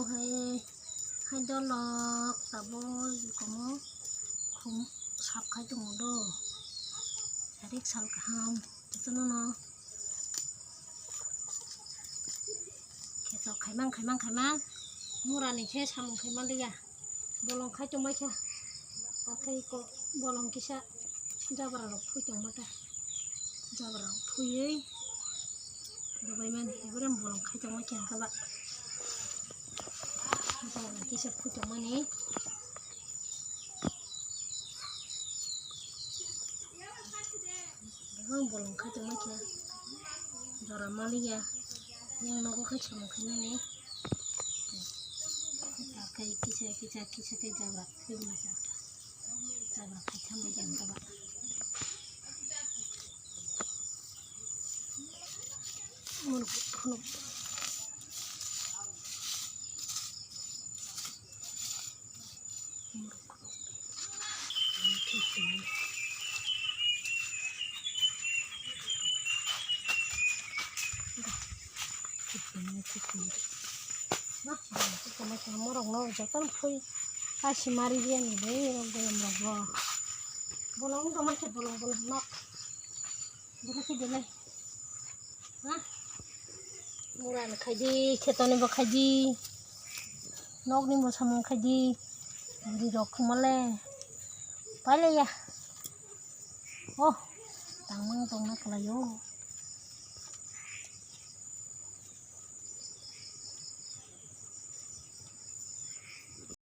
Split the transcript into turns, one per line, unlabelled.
ให้ดอลอกตาโบอยู่กับมอคุ้มชับใครตรงโดใช้เด็กชัลกหามจะสนุนเนาะแค่สอบไขมั่งมูรานี่แค่ทำไขมันเลยอะบอลองใครจงไม่ใช่ใครก็บอลองกิชะจะบาร์พูดจงไม่ได้จะบาร์พูดยัยเราไปมันเห็นว่าบอลองใครจงไม่แข่งกับจะบาร์กิชะพูดจงไม่นี้แล้วบอลองใครจงไม่แข่งจะรามาลีอะยังนกก็ใครชมใครนี่ใครกิชะใครจะบาร์พูดมาจากจะบาร์ใครทำไม่ยังกับLook. Nah, kita macam orang no, jangan pui kasih mari dia ni deh, orang bolong. Bolong tu macam bolong nak. Berapa dia ni? Nah. Murah nak kaji, kita ni berkaji, nok ni bersama kaji, di rok malah, paling ya, oh, tanggung nak layu.